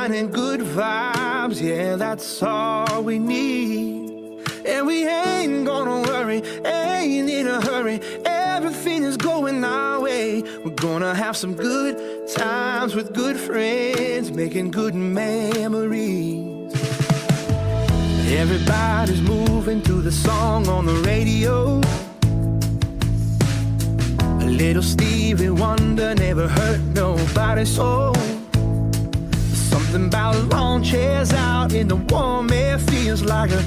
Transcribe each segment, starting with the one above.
sunshine and good vibes, yeah, that's all we need. And we ain't gonna worry, ain't in a hurry, everything is going our way. We're gonna have some good times with good friends, making good memories. Everybody's moving to the song on the radio. A little Stevie Wonder never hurt nobody's soul. Something about lawn chairs out in the warm air feels like a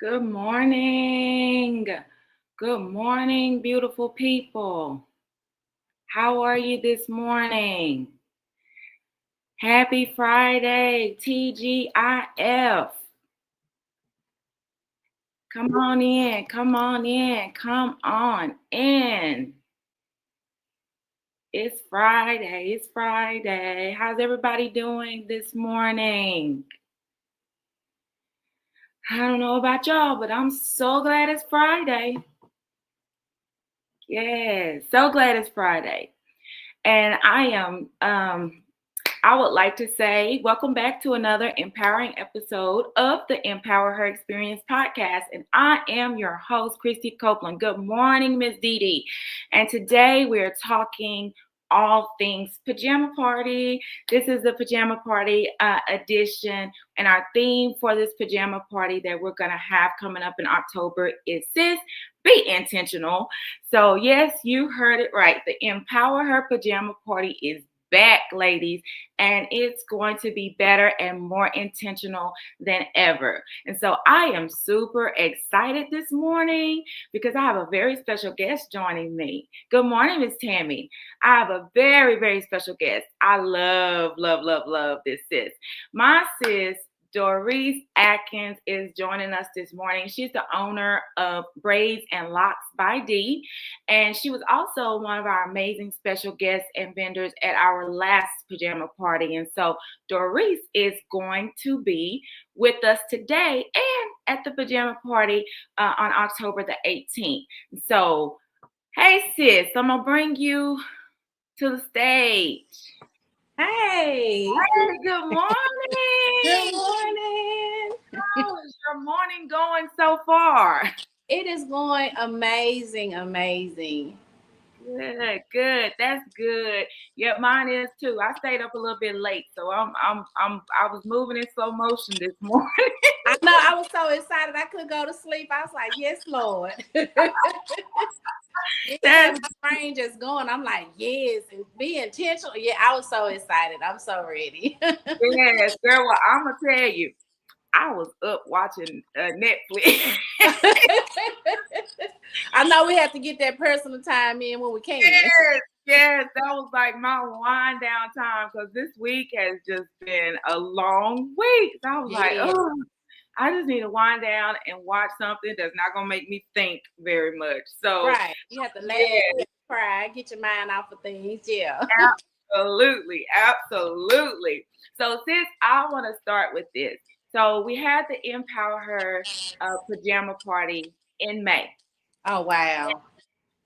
Good morning. Good morning, beautiful people. How are you this morning? Happy Friday, TGIF. Come on in, come on in, come on in. It's Friday, it's Friday. How's everybody doing this morning? I don't know about y'all, but I'm so glad it's Friday. Yes, so glad it's Friday. And I would like to say welcome back to another empowering episode of the Empower Her Experience podcast. And I am your host, Christy Copeland. Good morning, Miss Dee Dee. And today we're talking all things pajama party. This is the pajama party edition. And our theme for this pajama party that we're going to have coming up in October is Sis, Be Intentional. So yes, you heard it right. The Empower Her Pajama Party is back, ladies, and it's going to be better and more intentional than ever. And so I am super excited this morning because I have a very special guest joining me. Good morning, Miss Tammy. I have a very, very special guest. I love this sis. My sis, Dorise Adkins, is joining us this morning. She's the owner of Braids Locs by D, and she was also one of our amazing special guests and vendors at our last pajama party. And so Dorise is going to be with us today and at the pajama party on October the 18th. So, hey sis, I'm gonna bring you to the stage. Hey. Good morning. Good morning. How is your morning going so far? It is going amazing. Good. That's good. Yeah, mine is too. I stayed up a little bit late, so I was moving in slow motion this morning. I know. I was so excited I couldn't go to sleep. I was like, "Yes, Lord." My brain just going. I'm like, "Yes," and be intentional. Yeah, I was so excited. I'm so ready. Yes, girl. Well, I'm gonna tell you, I was up watching Netflix. I know we have to get that personal time in when we can. Yes, that was like my wind down time because this week has just been a long week. So I was like, oh, I just need to wind down and watch something that's not gonna make me think very much. So right, you have to laugh, cry, get your mind off of things. Yeah, absolutely. So sis, I want to start with this. So we had the Empower Her Pajama Party in May. Oh, wow.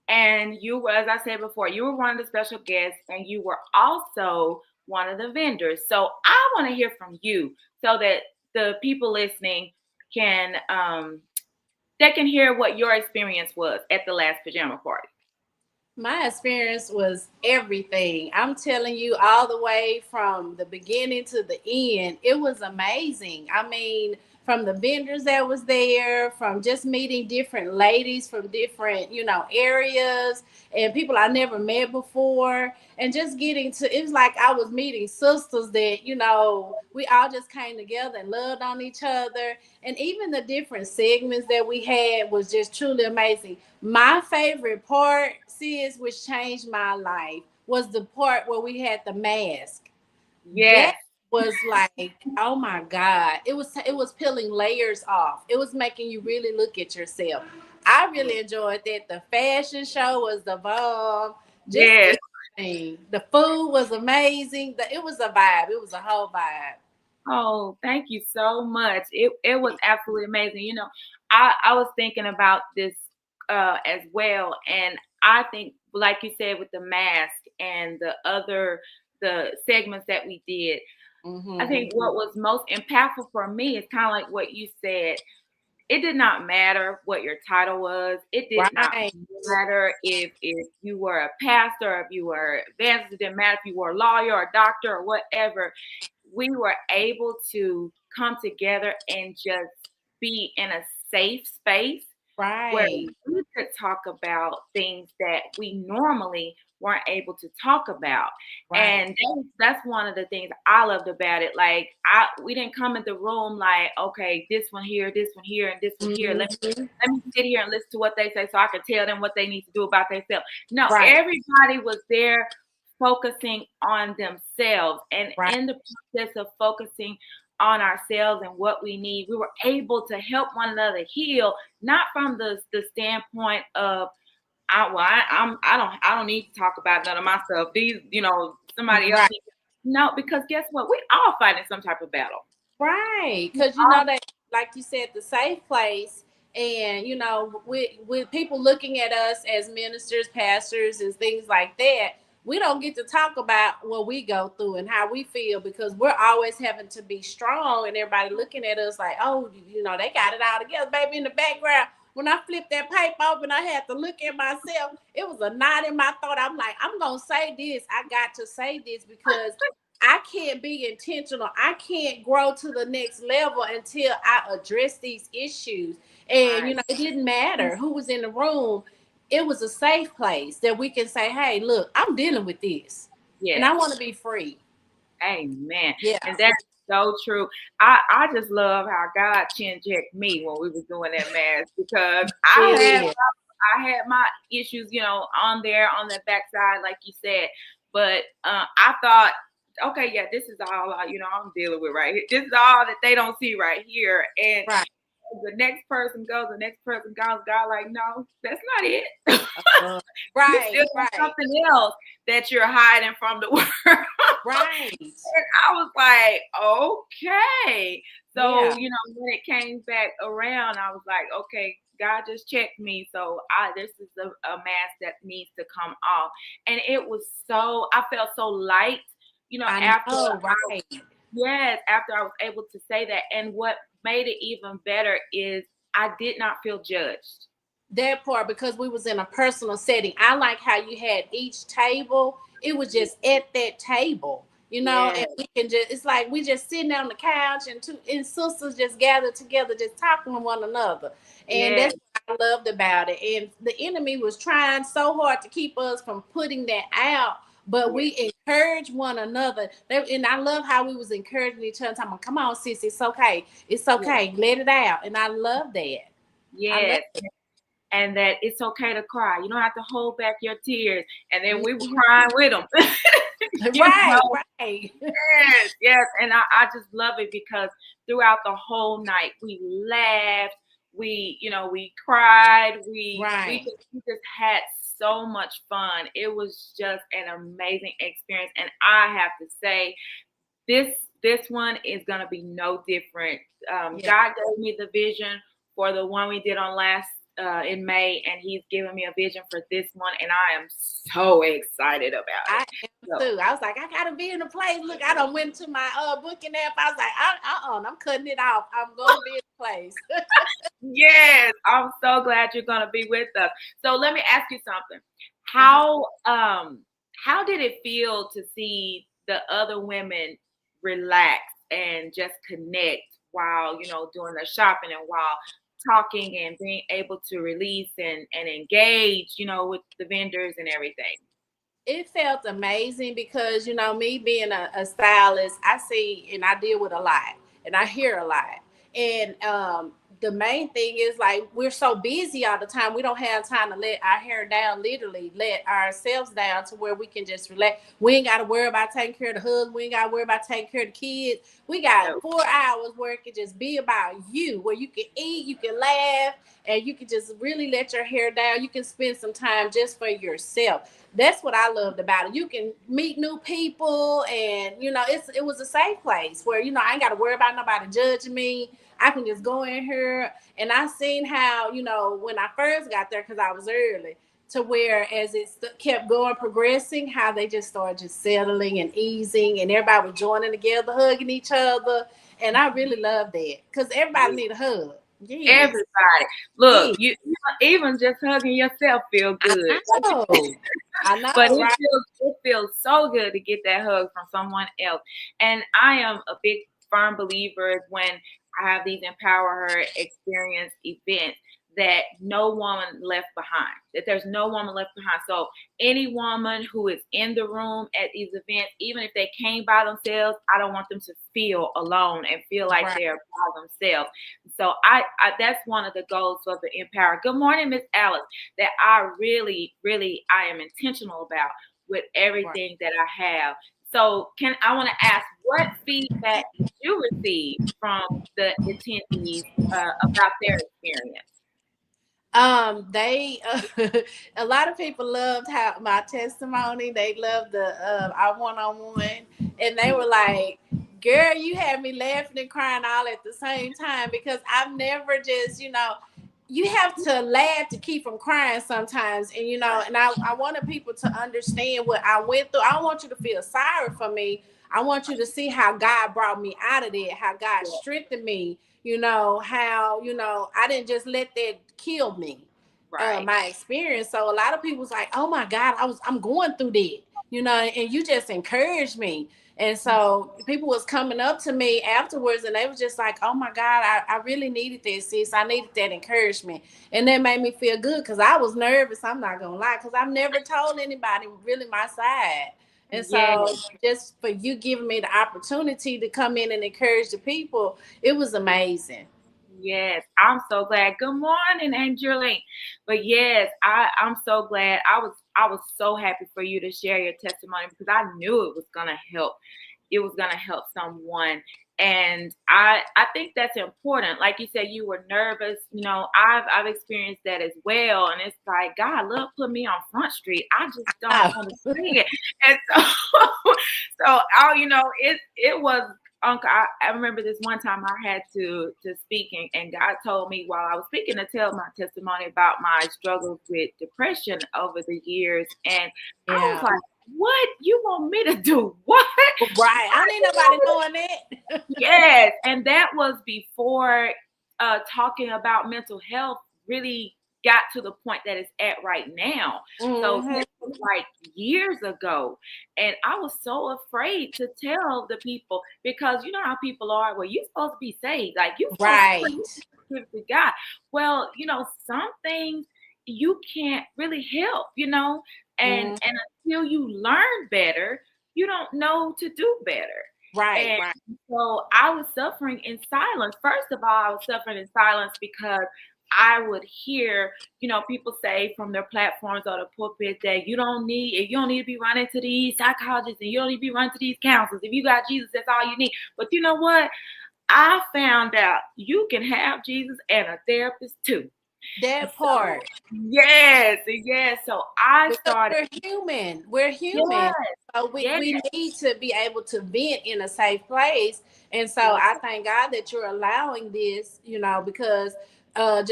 And you were, as I said before, you were one of the special guests and you were also one of the vendors. So I want to hear from you so that the people listening can hear what your experience was at the last pajama party. My experience was everything. I'm telling you, all the way from the beginning to the end. It was amazing. I mean, from the vendors that was there, from just meeting different ladies from different, areas and people I never met before. And just getting to, it was like I was meeting sisters that, we all just came together and loved on each other. And even the different segments that we had was just truly amazing. My favorite part, sis, which changed my life, was the part where we had the mask. Yes. That was like, oh my God. It was peeling layers off. It was making you really look at yourself. I really enjoyed that. The fashion show was the bomb. Just Yes. everything. The food was amazing. It was a vibe. It was a whole vibe. Oh, thank you so much. It was absolutely amazing. I was thinking about this as well, and I think, like you said, with the mask and the segments that we did, I think what was most impactful for me is kind of like what you said. It did not matter what your title was. It did not Right. matter if you were a pastor, if you were evangelist. It didn't matter if you were a lawyer or a doctor or whatever. We were able to come together and just be in a safe space where Right. we could talk about things that we normally weren't able to talk about. Right. And that's one of the things I loved about it. Like we didn't come in the room like, okay, this one here, and this one here. Let me sit here and listen to what they say so I can tell them what they need to do about themselves. No, Right. everybody was there focusing on themselves. And Right. in the process of focusing on ourselves and what we need, we were able to help one another heal, not from the standpoint of I don't need to talk about none of my stuff. These, somebody else. Right. No, because guess what? We all fighting some type of battle. Right. Because that, like you said, the safe place. And with people looking at us as ministers, pastors, and things like that, we don't get to talk about what we go through and how we feel, because we're always having to be strong, and everybody looking at us like, oh, they got it all together, baby. In the background, when I flipped that paper open, I had to look at myself. It was a knot in my throat. I'm like, I'm gonna say this. I got to say this, because I can't be intentional. I can't grow to the next level until I address these issues. And, Right. it didn't matter who was in the room. It was a safe place that we can say, hey, look, I'm dealing with this. Yeah. And I want to be free. Amen. Yeah. And that's so true. I just love how God chin checked me when we was doing that mask, because I had my issues, on the backside, like you said. But I thought, okay, yeah, this is all I'm dealing with right here. This is all that they don't see right here. And right. The next person goes, God like, no, that's not it. Right. There's something else that you're hiding from the world. Right. And I was like, okay. So, when it came back around, I was like, okay, God just checked me. So this is a mask that needs to come off. And it was I felt so light, after I was able to say that. And what made it even better is I did not feel judged. That part, because we was in a personal setting. I like how you had each table. It was just at that table, and we can it's like we just sitting on the couch, and sisters just gathered together, just talking to one another. And that's what I loved about it. And the enemy was trying so hard to keep us from putting that out, but we encourage one another. And I love how we was encouraging each other, talking, come on, sis, it's okay. It's okay. Let it out. And I love that. Yes. And that it's okay to cry. You don't have to hold back your tears. And then we were crying with them. Right. Yes. And I just love it, because throughout the whole night, we laughed, we cried, we just had so much fun. It was just an amazing experience. And I have to say, this one is going to be no different. God gave me the vision for the one we did on last in May, and he's given me a vision for this one, and I am so excited about it. I am too. I was like, I gotta be in a place. Look, I done went to my booking app. I was like, I'm cutting it off. I'm gonna be in a place. Yes, I'm so glad you're gonna be with us. So let me ask you something. How did it feel to see the other women relax and just connect while, doing the shopping and while talking and being able to release and engage, with the vendors and everything? It felt amazing because me being a stylist, I see and I deal with a lot and I hear a lot. And the main thing is like we're so busy all the time, we don't have time to let our hair down, literally let ourselves down to where we can just relax. We ain't got to worry about taking care of the husband, we ain't got to worry about taking care of the kids. We got 4 hours where it can just be about you, where you can eat, you can laugh, and you can just really let your hair down. You can spend some time just for yourself. That's what I loved about it. You can meet new people, and it was a safe place where I ain't got to worry about nobody judging me. I can just go in here, and I seen how when I first got there, because I was early, to where as it kept going, progressing, how they just started just settling and easing, and everybody was joining together, hugging each other, and I really love that because everybody need a hug. Yes. Everybody, look, you even just hugging yourself feel good. I know, but right? it feels so good to get that hug from someone else. And I am a big firm believer when I have these Empower Her experience events that no woman left behind, that there's no woman left behind. So any woman who is in the room at these events, even if they came by themselves, I don't want them to feel alone and feel like they're by themselves. So I that's one of the goals of the Empower. Good morning, Miss Alice, that I really, really, I am intentional about with everything that I have. So I want to ask, what feedback did you receive from the attendees about their experience? They a lot of people loved how my testimony. They loved the our one-on-one, and they were like, "Girl, you had me laughing and crying all at the same time," because I've never just you have to laugh to keep from crying sometimes, and and I wanted people to understand what I went through. I don't want you to feel sorry for me. I want you to see how God brought me out of it, how God strengthened me, how I didn't just let that kill me, my experience. So a lot of people was like, oh my God, I'm going through that, and you just encouraged me. And so people was coming up to me afterwards, and they was just like, oh my God, I really needed that, sis. I needed that encouragement. And that made me feel good because I was nervous. I'm not going to lie, because I've never told anybody really my side. And so just for you giving me the opportunity to come in and encourage the people, it was amazing. Yes, I'm so glad. Good morning, Angeline. But yes, I'm so glad. I was so happy for you to share your testimony because I knew it was gonna help. It was gonna help someone. And I think that's important. Like you said, you were nervous. I've experienced that as well. And it's like, God, look, put me on Front Street. I just don't want to see it. And so it was Uncle, I remember this one time I had to speak, and God told me while I was speaking to tell my testimony about my struggles with depression over the years. And I was like, what? You want me to do what? Right. I need nobody doing that. Yes. And that was before talking about mental health really got to the point that it's at right now. So this was like years ago. And I was so afraid to tell the people because you know how people are. Well, you're supposed to be saved. Like you're supposed to give to God. Well, some things you can't really help, and until you learn better, you don't know to do better. Right. So I was suffering in silence. First of all, I was suffering in silence because I would hear, people say from their platforms or the pulpit that you don't need to be running to these psychologists and you don't need to be running to these counselors. If you got Jesus, that's all you need. But you know what? I found out you can have Jesus and a therapist too. That part. Yes. So I started. We're human. Yes. So we need to be able to vent in a safe place. And so I thank God that you're allowing this, because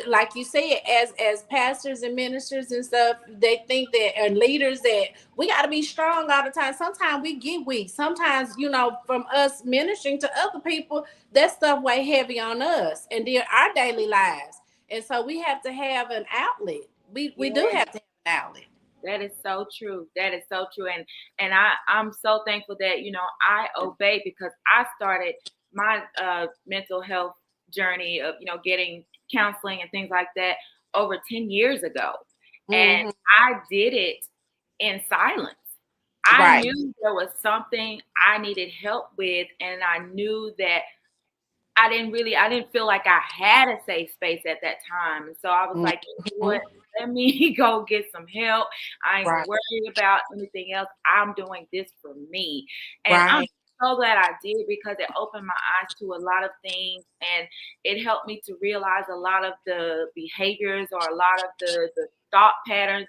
like you said, as pastors and ministers and stuff, they think that and leaders that we got to be strong all the time. Sometimes we get weak. Sometimes, from us ministering to other people, that stuff weigh heavy on us and then our daily lives. And so we have to have an outlet. We do have to have an outlet. That is so true. That is so true. And I'm so thankful that, I obeyed because I started my mental health journey of, getting counseling and things like that over 10 years ago. And I did it in silence. I knew there was something I needed help with, and I knew that I didn't feel like I had a safe space at that time. And so I was like, you know what? Let me go get some help. I ain't worried about anything else. I'm doing this for me. And I'm so glad I did, because it opened my eyes to a lot of things, and it helped me to realize a lot of the behaviors or a lot of the thought patterns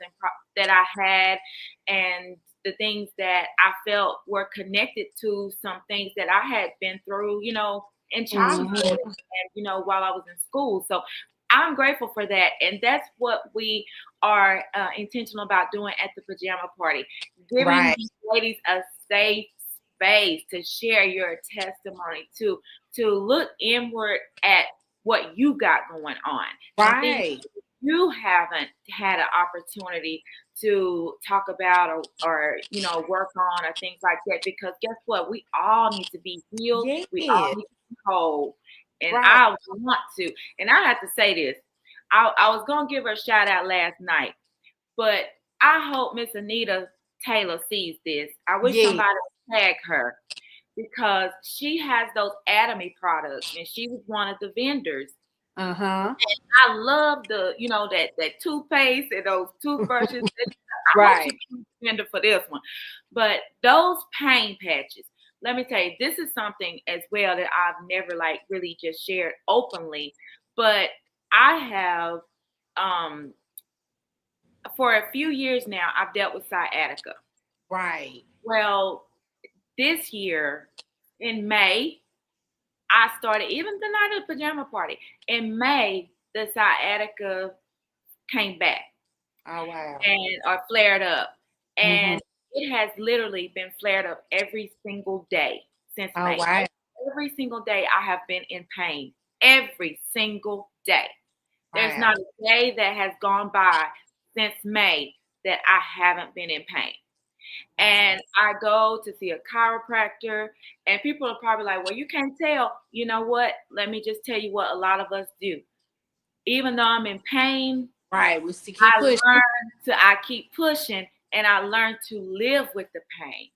that I had, and the things that I felt were connected to some things that I had been through, in childhood and, while I was in school. So I'm grateful for that. And that's what we are intentional about doing at the pajama party, giving these ladies a safe space to share your testimony, to look inward at what you got going on. Right. You haven't had an opportunity to talk about or work on or things like that, because guess what? We all need to be healed. Yes. We all need to be whole. And I want to. And I have to say this. I was going to give her a shout out last night, but I hope Miss Anita Taylor sees this. I wish somebody would tag her, because she has those Atomy products, and she was one of the vendors. And I love the, that toothpaste and those toothbrushes. I hope she's a vendor for this one. But those pain patches, let me tell you, this is something as well that I've never really just shared openly. But I have, for a few years now, I've dealt with sciatica. Right. Well, this year in May, I started, even the night of the pajama party, in May, the sciatica came back. Oh, wow. Or flared up. And it has literally been flared up every single day since May. Wow. Every single day I have been in pain. Every single day. There's not a day that has gone by since May that I haven't been in pain. And I go to see a chiropractor, and people are probably like, well, you can't tell. You know what? Let me just tell you what a lot of us do. Even though I'm in pain, we still keep pushing. I keep pushing, and I learned to live with the pain.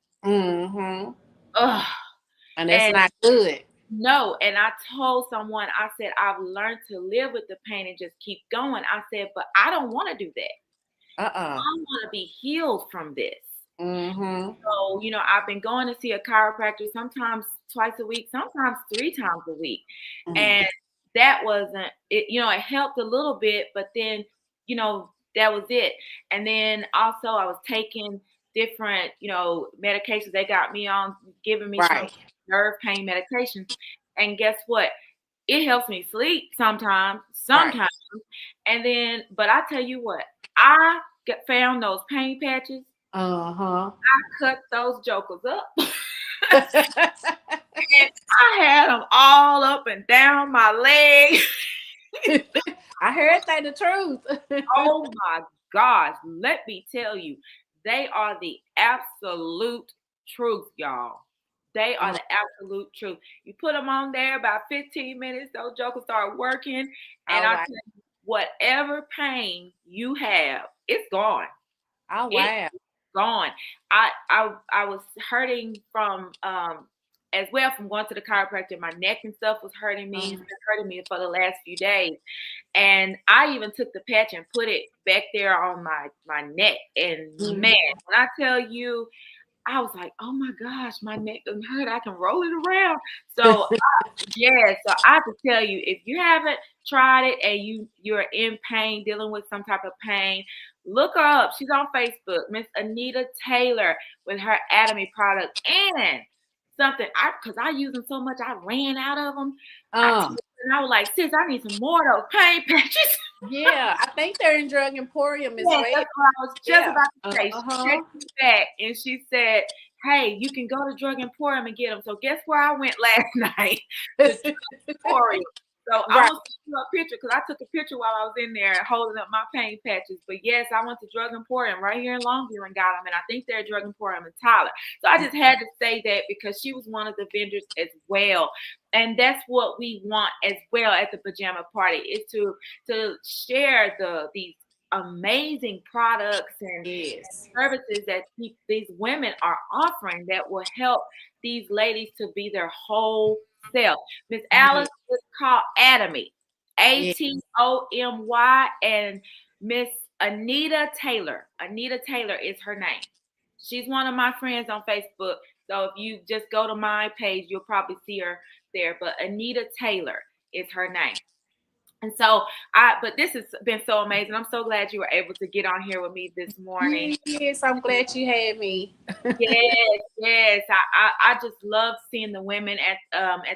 And that's not good. No, and I told someone, I said, I've learned to live with the pain and just keep going. I said, but I don't want to do that. I want to be healed from this. So, I've been going to see a chiropractor sometimes twice a week, sometimes 3 times a week. And that wasn't it, it helped a little bit, but then, that was it. And then also I was taking different, medications they got me on, giving me some nerve pain medication. And guess what? It helps me sleep sometimes. And then, but I tell you what, I found those pain patches. I cut those jokers up. And I had them all up and down my leg. I heard that the truth. Oh my gosh, let me tell you, they are the absolute truth, y'all. They are the absolute truth. You put them on there, about 15 minutes, those jokers start working. And I tell you, whatever pain you have, it's gone. Oh, wow. It's gone. I was hurting from as well from going to the chiropractor. My neck and stuff was hurting me. It's been hurting me for the last few days. And I even took the patch and put it back there on my neck. And man, when I tell you, I was like, oh my gosh, my neck doesn't hurt. I can roll it around. So so I have to tell you, if you haven't tried it and you're in pain, dealing with some type of pain, look her up. She's on Facebook, Miss Anita Taylor, with her Atomy product. And something, because I use them so much, I ran out of them. And I was like, sis, I need some more of those pain patches. Yeah, I think they're in Drug Emporium as well. That's what I was just about to say. She checked me back and she said, hey, you can go to Drug Emporium and get them. So guess where I went last night? The Drug Emporium. So I Right. want to do a picture because I took a picture while I was in there holding up my pain patches. But yes, I went to Drug Emporium right here in Longview and got them. And I think they're Drug Emporium in Tyler. So I just had to say that because she was one of the vendors as well. And that's what we want as well at the pajama party is to share these amazing products and Yes. services that these women are offering that will help these ladies to be their whole self. Miss Alice is called Atomy, Atomy, and Miss Anita Taylor. Anita Taylor is her name. She's one of my friends on Facebook. So if you just go to my page, you'll probably see her there. But Anita Taylor is her name. And so but this has been so amazing. I'm so glad you were able to get on here with me this morning. Yes, I'm glad you had me. Yes. I just love seeing the women at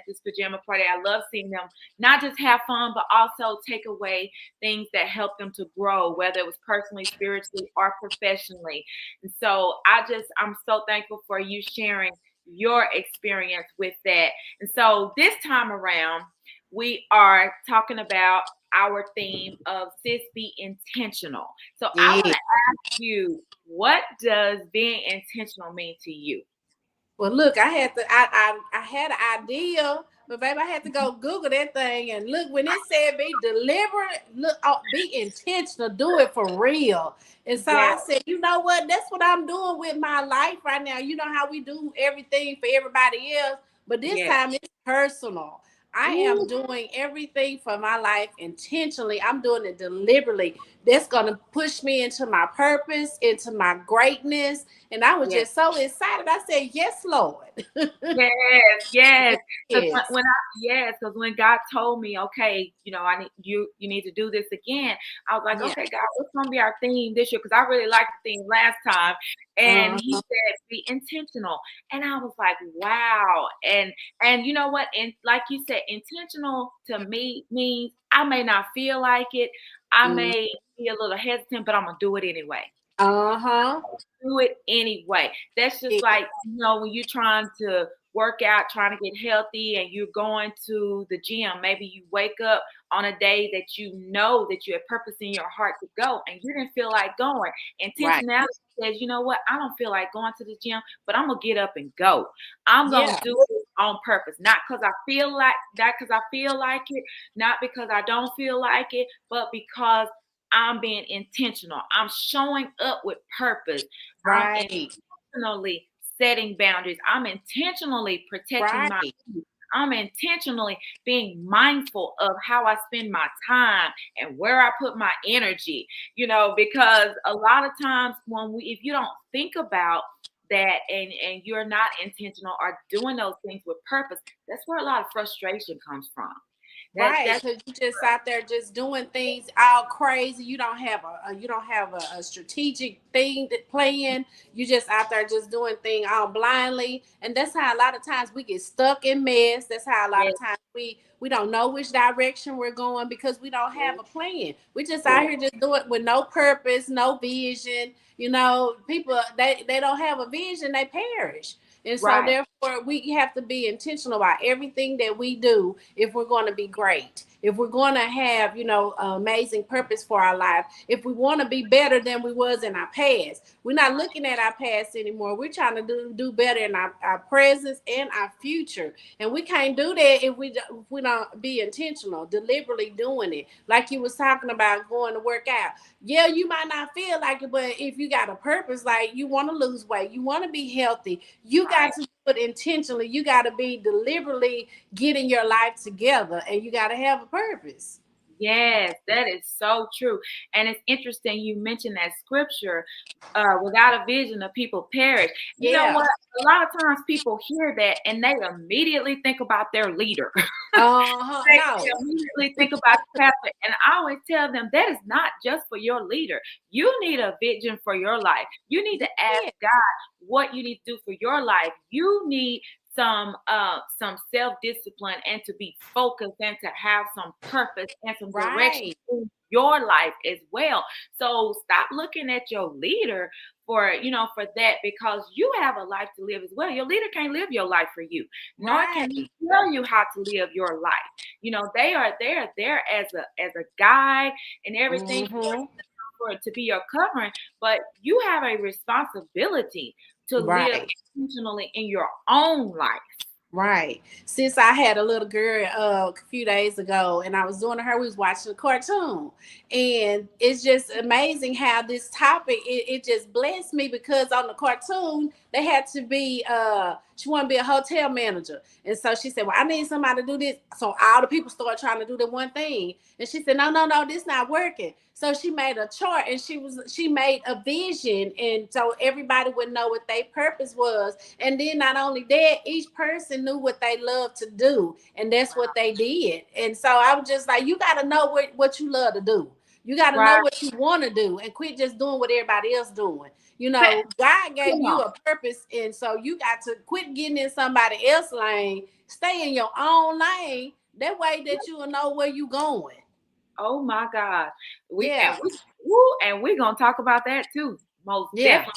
this pajama party. I love seeing them not just have fun, but also take away things that help them to grow, whether it was personally, spiritually, or professionally. And so I'm so thankful for you sharing your experience with that. And so this time around, we are talking about our theme of Sis Be Intentional. So I want to ask you, what does being intentional mean to you? Well, look, I had an idea, but baby, I had to go Google that thing and look when it said be deliberate, be intentional, do it for real. And so I said, you know what? That's what I'm doing with my life right now. You know how we do everything for everybody else, but this time it's personal. I am doing everything for my life intentionally. I'm doing it deliberately. That's going to push me into my purpose, into my greatness. And I was just so excited. I said, yes, Lord. Yes. Because when God told me, okay, I need you need to do this again, I was like, okay, God, what's gonna be our theme this year? Because I really liked the theme last time. And he said, be intentional. And I was like, wow. And you know what? And like you said, intentional to me means I may not feel like it. I may be a little hesitant, but I'm gonna do it anyway. Do it anyway. That's just like, when you're trying to work out, trying to get healthy, and you're going to the gym. Maybe you wake up on a day that you know that you have purpose in your heart to go, and you didn't feel like going. Intentionality says, you know what? I don't feel like going to the gym, but I'm gonna get up and go. I'm gonna do it on purpose, not because I feel like it, not because I don't feel like it, but because I'm being intentional. I'm showing up with purpose. I'm intentionally setting boundaries. I'm intentionally protecting my peace. I'm intentionally being mindful of how I spend my time and where I put my energy, because a lot of times if you don't think about that and you're not intentional or doing those things with purpose, that's where a lot of frustration comes from. Because you just out there just doing things all crazy. You don't have a strategic thing that plan. You just out there just doing things all blindly, and that's how a lot of times we get stuck in mess. That's how a lot of times we don't know which direction we're going because we don't have a plan. We just out here just do it with no purpose, no vision. People they don't have a vision, they perish. And so therefore we have to be intentional about everything that we do if we're going to be great, if we're going to have, amazing purpose for our life, if we want to be better than we was in our past. We're not looking at our past anymore. We're trying to do better in our presence and our future. And we can't do that if we don't be intentional, deliberately doing it. Like you was talking about going to work out. Yeah, you might not feel like it, but if you got a purpose, like you want to lose weight, you want to be healthy, you got to do it intentionally. You got to be deliberately getting your life together, and you got to have a purpose. Yes, that is so true. And it's interesting you mentioned that scripture, without a vision, the people perish. You know what? A lot of times people hear that and they immediately think about their leader. They immediately think about the pastor. And I always tell them that is not just for your leader. You need a vision for your life. You need to ask God what you need to do for your life. You need some self-discipline and to be focused and to have some purpose and some direction in your life as well. So stop looking at your leader for that, because you have a life to live as well. Your leader can't live your life for you, nor can he tell you how to live your life. They are there as a guide and everything for it to be your covering, but you have a responsibility to live intentionally in your own life. Right. Since I had a little girl a few days ago, and I was doing her, we was watching a cartoon, and it's just amazing how this topic it just blessed me, because on the cartoon they had to be she wanted to be a hotel manager, and so she said, well, I need somebody to do this. So all the people started trying to do the one thing, and she said, no, this not working. So she made a chart, and she made a vision, and so everybody would know what their purpose was. And then not only that, each person knew what they loved to do, and that's what they did. And so I was just like, you got to know what you love to do. You got to know what you want to do, and quit just doing what everybody else doing. God gave you a purpose, and so you got to quit getting in somebody else's lane. Stay in your own lane. That way that you will know where you going. Oh my God. And we're going to talk about that too. Most definitely.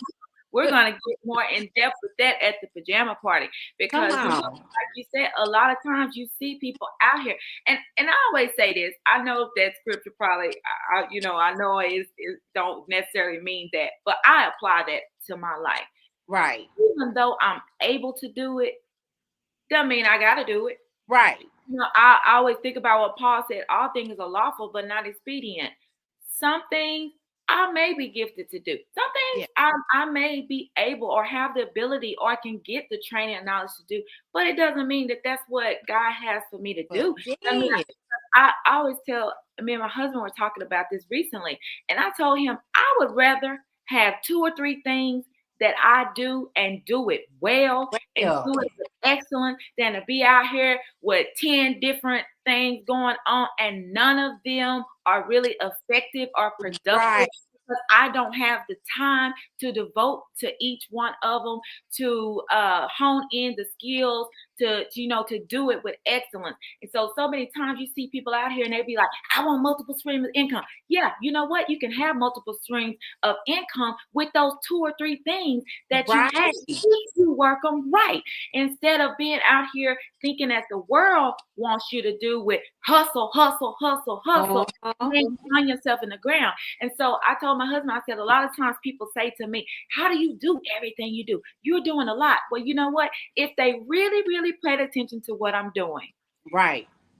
We're going to get more in depth with that at the pajama party, because like you said, a lot of times you see people out here, and I always say this. I know that scripture probably, I know it don't necessarily mean that, but I apply that to my life. Right. Even though I'm able to do it, doesn't mean I got to do it. Right. I always think about what Paul said, all things are lawful, but not expedient. Some things I may be gifted to do. Some things I may be able or have the ability or I can get the training and knowledge to do, but it doesn't mean that that's what God has for me to do. I always tell, me and my husband were talking about this recently, and I told him I would rather have 2 or 3 things that I do and do it well and do it with excellence than to be out here with 10 different things going on and none of them are really effective or productive. Because I don't have the time to devote to each one of them, to hone in the skills, to do it with excellence. And so many times you see people out here and they be like, I want multiple streams of income. Yeah, you know what? You can have multiple streams of income with those 2 or 3 things that you have if you work them right. Instead of being out here thinking that the world wants you to do with hustle, and find yourself in the ground. And so I told my husband, I said, a lot of times people say to me, how do you do everything you do? You're doing a lot. Well, you know what? If they really, really paid attention to what I'm doing,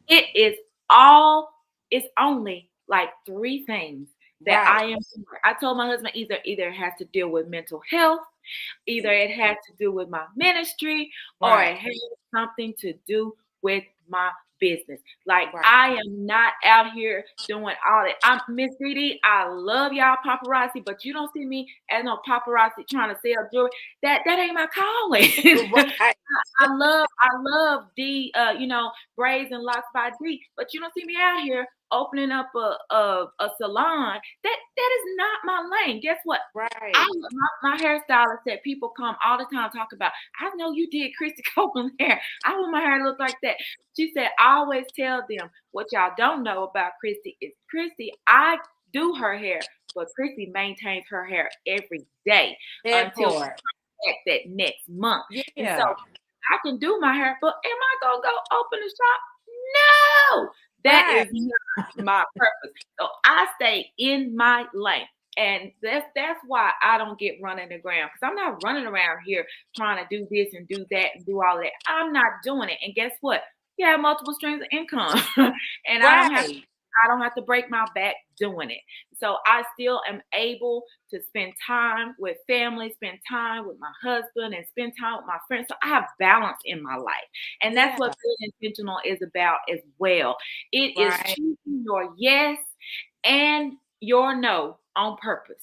it's only like 3 things that I am doing. I told my husband either it has to deal with mental health, either it has to do with my ministry, or it has something to do with my business. Like I am not out here doing all that. I'm Miss Dee. I love y'all paparazzi, but you don't see me as no paparazzi trying to sell jewelry. That ain't my calling. I love D, Braids and Locs by D, but you don't see me out here opening up a salon. That is not my lane. Guess what? My hairstylist said people come all the time talk about, I know you did Christy Copeland hair. I want my hair to look like that. She said, I always tell them what y'all don't know about Christy is I do her hair, but Christy maintains her hair every day until that next month. And so I can do my hair, but am I gonna go open a shop? No, that is not my purpose. So I stay in my lane. And that's why I don't get run in the ground, because I'm not running around here trying to do this and do that and do all that. I'm not doing it. And guess what? You have multiple streams of income, and I don't have to break my back doing it. So I still am able to spend time with family, spend time with my husband, and spend time with my friends. So I have balance in my life. And that's what being intentional is about as well. It is choosing your yes and your no on purpose.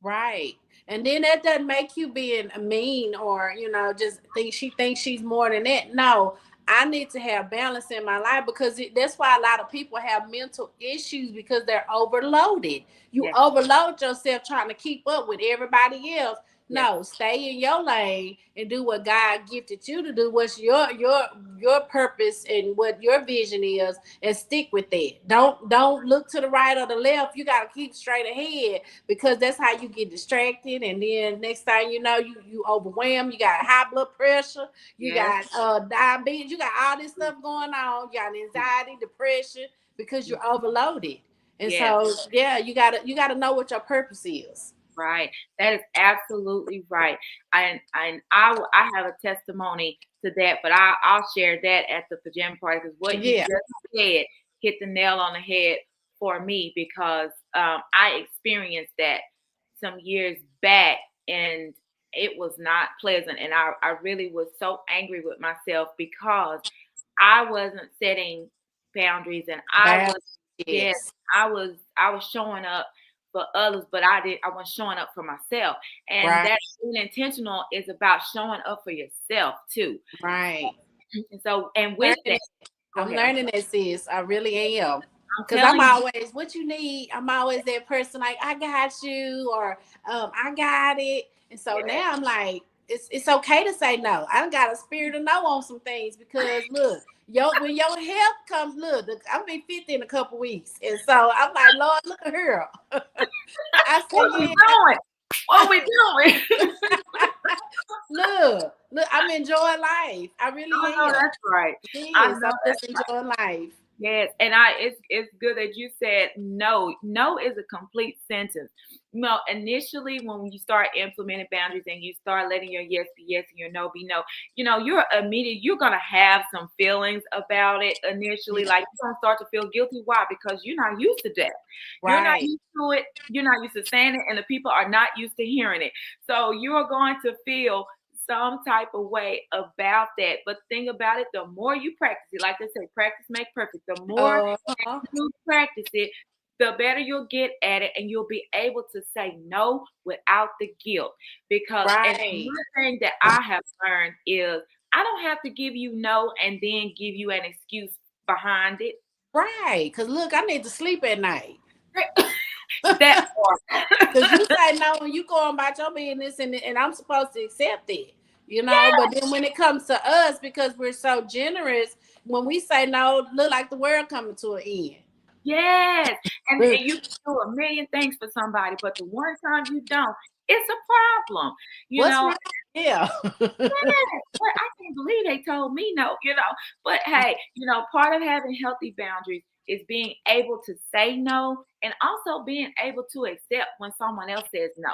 Right. And then that doesn't make you being mean or, just think she thinks she's more than that. No, I need to have balance in my life, because that's why a lot of people have mental issues, because they're overloaded. You overload yourself trying to keep up with everybody else. No, stay in your lane and do what God gifted you to do. What's your purpose and what your vision is, and stick with that. Don't look to the right or the left. You got to keep straight ahead, because that's how you get distracted, and then next thing you know, you overwhelmed. You got high blood pressure. You got diabetes. You got all this stuff going on. You got anxiety, depression, because you're overloaded. And so you gotta know what your purpose is. Right. That is absolutely right. And I have a testimony to that, but I'll share that at the pajama party, because what you just said hit the nail on the head for me, because I experienced that some years back, and it was not pleasant. And I really was so angry with myself because I wasn't setting boundaries, and I was showing up for others, but I wasn't showing up for myself. And that being intentional is about showing up for yourself too. Right. And so, and with that, I'm learning that, sis. I really am. Because I'm always, what you need, I'm always that person like, I got you, or I got it. And so now I'm like, it's okay to say no. I done got a spirit of no on some things, because look, when your health comes, look, I'm be 50 in a couple weeks. And so I'm like, Lord, look at her. I said, what we doing? Look, I'm enjoying life. I really am. That's right. I'm just enjoying life. Yes, and it's good that you said no. No is a complete sentence. You know, initially when you start implementing boundaries and you start letting your yes be yes and your no be no, you know, you're gonna have some feelings about it initially. Like, you're gonna start to feel guilty. Why? Because you're not used to that. Right. You're not used to it. You're not used to saying it, and the people are not used to hearing it. So you are going to feel some type of way about that. But think about it, the more you practice it, like they say, practice make perfect. The more you practice it, the better you'll get at it, and you'll be able to say no without the guilt. Because and one thing that I have learned is I don't have to give you no and then give you an excuse behind it. Right. Because look, I need to sleep at night. That part. Because you say no and you go about your business, and I'm supposed to accept it, you know. But then when it comes to us, because we're so generous, when we say no, look like the world coming to an end. Yes. And you can do a million things for somebody, but the one time you don't, it's a problem. You know? Yeah. But I can't believe they told me no, you know. But hey, you know, part of having healthy boundaries is being able to say no, and also being able to accept when someone else says no.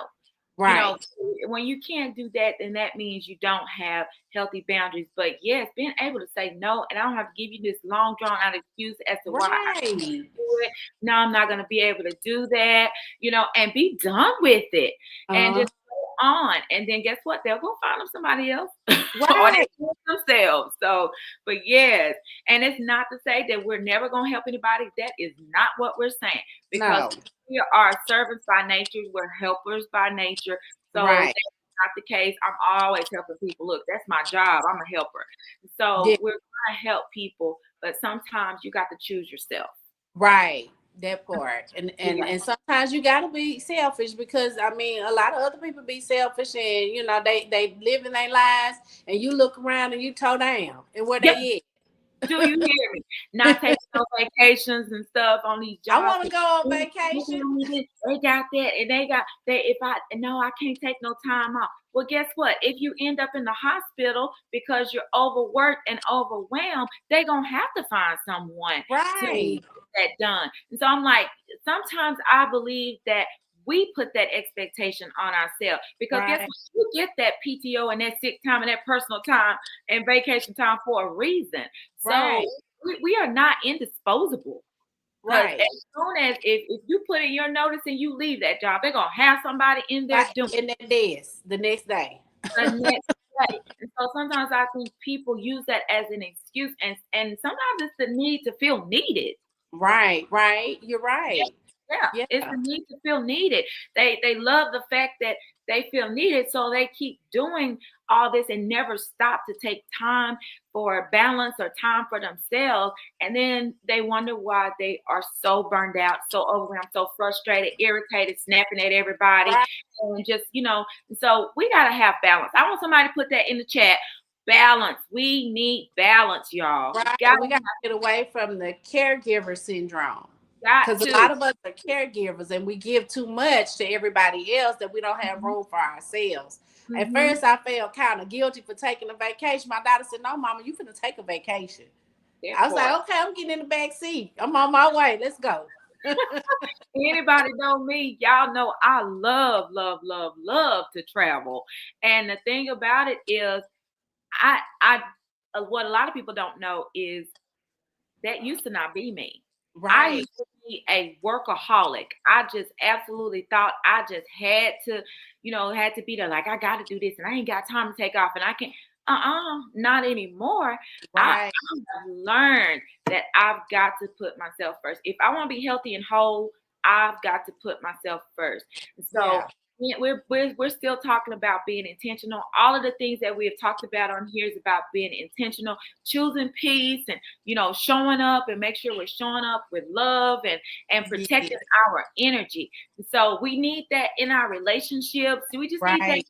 Right. You know, when you can't do that, then that means you don't have healthy boundaries. But yes, being able to say no, and I don't have to give you this long drawn out excuse as to why I can't do it. No, I'm not going to be able to do that, you know, and be done with it and just go on. And then guess what? They'll go find them somebody else or they do it themselves. So, but yes, and it's not to say that we're never going to help anybody. That is not what we're saying, because we are servants by nature. We're helpers by nature. So that's not the case. I'm always helping people. Look, that's my job. I'm a helper. So we're going to help people, but sometimes you got to choose yourself. Right. That part. And sometimes you got to be selfish, because I mean, a lot of other people be selfish, and you know, they live in their lives, and you look around and you toe down, and where they at? Do you hear me? Not taking no vacations and stuff on these jobs. I want to go on vacation. They got that, and they if I can't take no time off. Well, guess what? If you end up in the hospital because you're overworked and overwhelmed, they're gonna have to find someone to get that done. And so I'm like, sometimes I believe that we put that expectation on ourselves, because guess what? You get that PTO and that sick time and that personal time and vacation time for a reason. So we are not indisposable. Right. As soon as if you put in your notice and you leave that job, they're gonna have somebody in there doing in that desk the next day. The next day. And so sometimes I think people use that as an excuse, and sometimes it's the need to feel needed. Right. You're right. Yeah, it's the need to feel needed. They love the fact that they feel needed, so they keep doing all this and never stop to take time for balance or time for themselves. And then they wonder why they are so burned out, so overwhelmed, so frustrated, irritated, snapping at everybody. Right. And just, so we got to have balance. I want somebody to put that in the chat. Balance. We need balance, y'all. Right. We got to get away from the caregiver syndrome. Because a lot of us are caregivers and we give too much to everybody else that we don't have room for ourselves. Mm-hmm. At first, I felt kind of guilty for taking a vacation. My daughter said, "No, Mama, you finna take a vacation." I was like, "Okay, I'm getting in the back seat. I'm on my way. Let's go." Anybody know me? Y'all know I love to travel. And the thing about it is, I what a lot of people don't know is that used to not be me. Right. I used to be a workaholic. I just absolutely thought I just had to be there. Like, I got to do this and I ain't got time to take off and I can't. Not anymore. Right. I've learned that I've got to put myself first. If I want to be healthy and whole, I've got to put myself first. So we're still talking about being intentional. All of the things that we have talked about on here is about being intentional, choosing peace, and showing up and make sure we're showing up with love and protecting our energy. So we need that in our relationships. We just need that.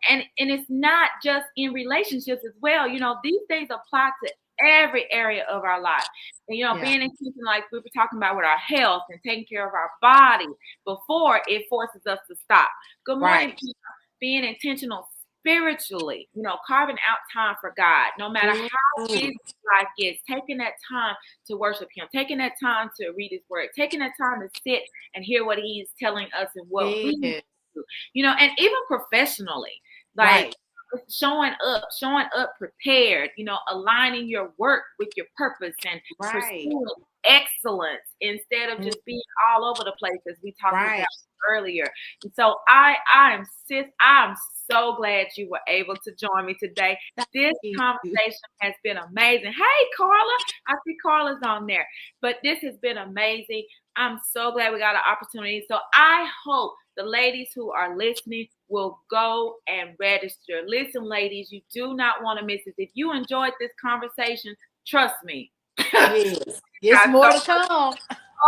And it's not just in relationships as well. These things apply to every area of our life. And, being intentional, like we were talking about with our health and taking care of our body before it forces us to stop. Good morning, people. Being intentional spiritually, carving out time for God, no matter how busy life gets, taking that time to worship Him, taking that time to read His Word, taking that time to sit and hear what He's telling us and what we need to do, and even professionally, like showing up prepared, aligning your work with your purpose and pursuing excellence instead of just being all over the place as we talked about earlier. And so I'm so glad you were able to join me today. This conversation has been amazing. Hey, Carla, I see Carla's on there, but this has been amazing. I'm so glad we got an opportunity. So I hope the ladies who are listening will go and register. Listen, ladies, you do not want to miss this. If you enjoyed this conversation, trust me. Yes, more to come.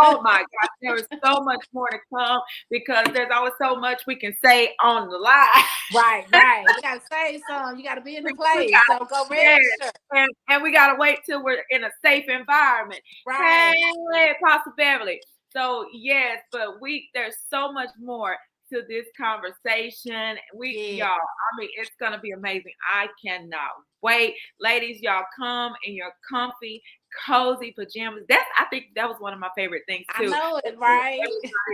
Oh my gosh, there is so much more to come because there's always so much we can say on the live. Right. You gotta say something. You gotta be in the place. So go register. And we gotta wait till we're in a safe environment. Right. Hey, Apostle Beverly. So yes, but there's so much more to this conversation. Y'all, I mean, it's gonna be amazing. I cannot wait. Ladies, y'all come in your comfy, cozy pajamas. I think that was one of my favorite things too. I know it, right?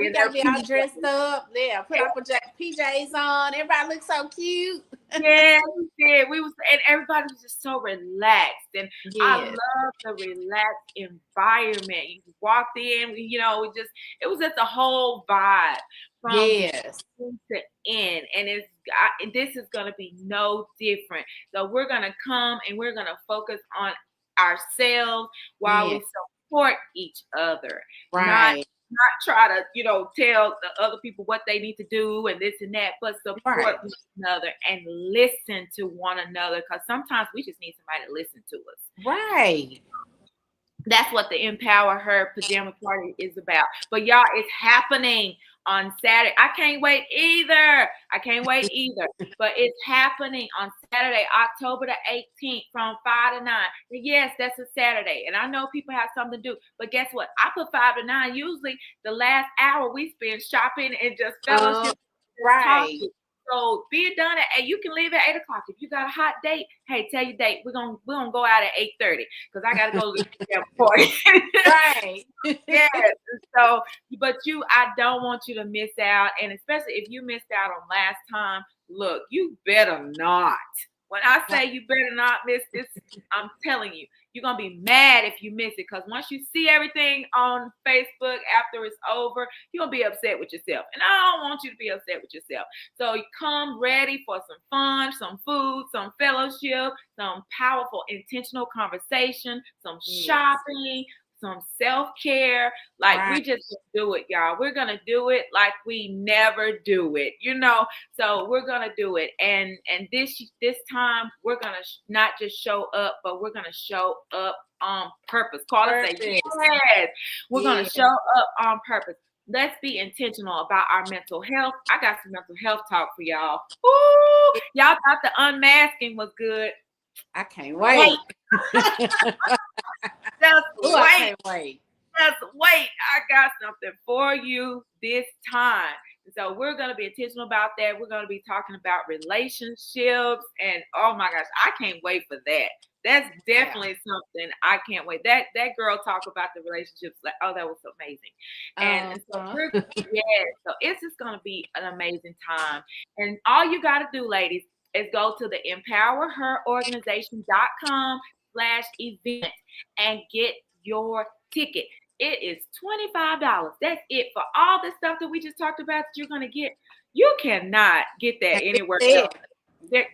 We gotta be all dressed up. Yeah, put our PJs on. Everybody looks so cute. Yeah, we did. And everybody was just so relaxed. And I love the relaxed environment. You walked in, it was just a whole vibe from beginning to end. And this is going to be no different. So we're going to come and we're going to focus on ourselves while we support each other. Right. Not try to, tell the other people what they need to do and this and that, but support one another and listen to one another, because sometimes we just need somebody to listen to us. Right. That's what the Empower Her Pajama Party is about. But y'all, it's happening on Saturday. I can't wait either. But it's happening on Saturday, October the 18th from 5 to 9. Yes, that's a Saturday. And I know people have something to do. But guess what? I put 5 to 9. Usually the last hour we spend shopping and just fellowship. Talking. So be done at 8. You can leave at 8 o'clock. If you got a hot date, hey, tell your date we're gonna go out at 8:30 because I gotta go to the party. Right. Yes. So, but I don't want you to miss out, and especially if you missed out on last time. Look, you better not. When I say you better not miss this, I'm telling you, you're going to be mad if you miss it, because once you see everything on Facebook after it's over, you're going to be upset with yourself. And I don't want you to be upset with yourself. So you come ready for some fun, some food, some fellowship, some powerful, intentional conversation, some shopping, some self-care. Like Right. we just do it, y'all. We're gonna do it like we never do it, so we're gonna do it. And this time we're gonna not just show up, but we're gonna show up on purpose. Carla say yes. We're gonna show up on purpose. Let's be intentional about our mental health. I got some mental health talk for y'all. Ooh, y'all thought the unmasking was good. I can't wait. Just Ooh, wait. I can't wait. Just wait. I got something for you this time. So we're going to be intentional about that. We're going to be talking about relationships. And oh my gosh, I can't wait for that. That's definitely something I can't wait. That girl talked about the relationships. Like, oh, that was amazing. And so so it's just going to be an amazing time. And all you got to do, ladies, is go to the EmpowHERorganization.com/event and get your ticket. It is $25. That's it for all the stuff that we just talked about that you're going to get. You cannot get that anywhere else.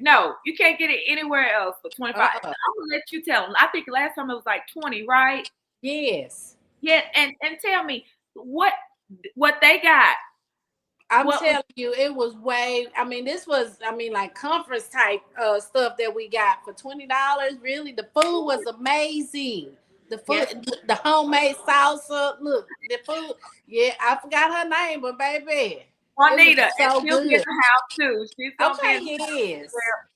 No, you can't get it anywhere else for $25. I'm going to let you tell them. I think last time it was like $20, right? Yes. Yeah, and tell me what they got. I'm telling you, it was this was like conference type stuff that we got for $20. Really, the food was amazing. The food, the homemade salsa. Look, the food. Yeah, I forgot her name, but baby, Juanita, so and she'll be in the house too. She's gonna be in the yes.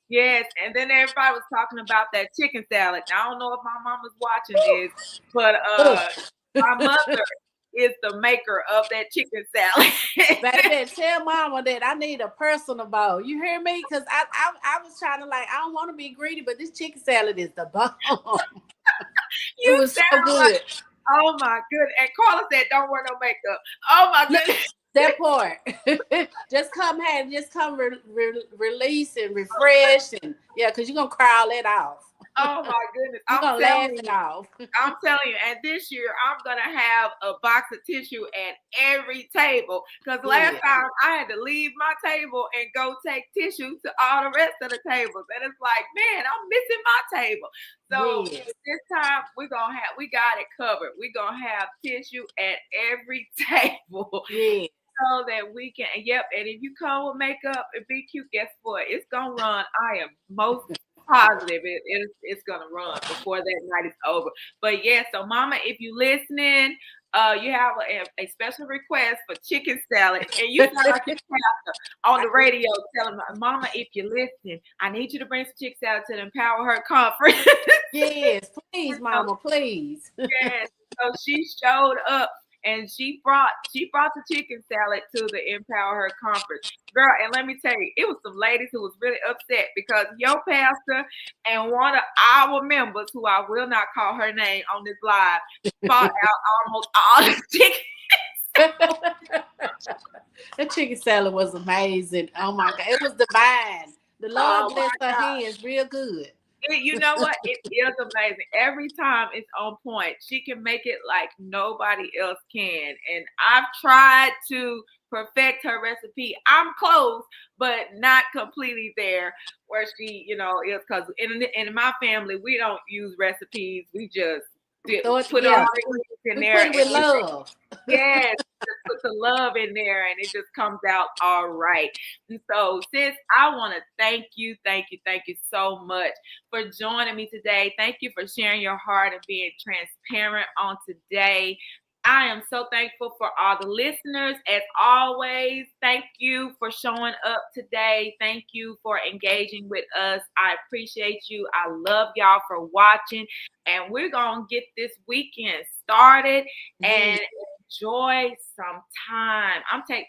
Yes, and then everybody was talking about that chicken salad. Now, I don't know if my mama's watching this, but my mother is the maker of that chicken salad. Baby, tell mama that I need a personal bowl. You hear me? Because I was trying to I don't want to be greedy, but this chicken salad is the bomb. It was so good. Oh my goodness. And Carla said, don't wear no makeup. Oh my goodness. That part. just come release and refresh and because you're gonna cry all that off. Oh my goodness. I'm gonna laugh it off. I'm telling you, and this year I'm gonna have a box of tissue at every table. Because last time I had to leave my table and go take tissue to all the rest of the tables. And it's like, man, I'm missing my table. So this time we got it covered. We're gonna have tissue at every table. So that we can, and if you come with makeup and be cute, guess what? It's gonna run. I am most positive it's gonna run before that night is over. But so Mama, if you listening, you have a special request for chicken salad, and you sound like your pastor on the radio telling Mama, if you're listening, I need you to bring some chicken salad to the Empower Her conference. Yes, please, Mama, please. Yes, so she showed up. And she brought the chicken salad to the Empower Her conference. Girl, and let me tell you, it was some ladies who was really upset because your pastor and one of our members, who I will not call her name on this live, fought out almost all the chicken. The chicken salad was amazing. Oh my God, it was divine. The Lord blessed her hands real good. You know what? It is amazing. Every time it's on point. She can make it like nobody else can. And I've tried to perfect her recipe. I'm close, but not completely there where she, is, because in my family, we don't use recipes. We just put all the in there. Put it with love. Yes, just put the love in there and it just comes out all right. And so, sis, I want to thank you so much for joining me today. Thank you for sharing your heart and being transparent on today. I am so thankful for all the listeners. As always, thank you for showing up today. Thank you for engaging with us. I appreciate you. I love y'all for watching. And we're going to get this weekend started and enjoy some time.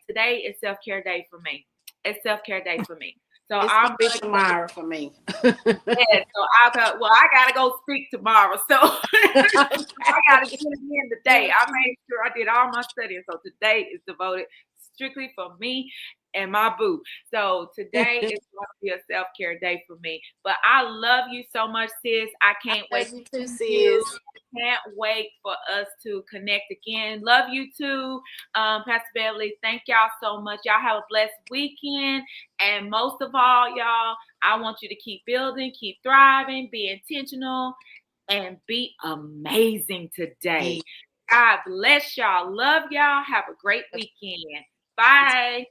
Today is self-care day for me. It's self-care day for me. So I'm tomorrow for me. So I gotta go speak tomorrow. So I gotta get it in today. I made sure I did all my studying. So today is devoted strictly for me and my boo. So today is going to be a self-care day for me. But I love you so much, sis. I can't wait to see you. Can't wait for us to connect again. Love you too, Pastor Beverly. Thank y'all so much. Y'all have a blessed weekend. And most of all, y'all, I want you to keep building, keep thriving, be intentional. and be amazing today. God bless y'all. Love y'all. Have a great weekend. Bye.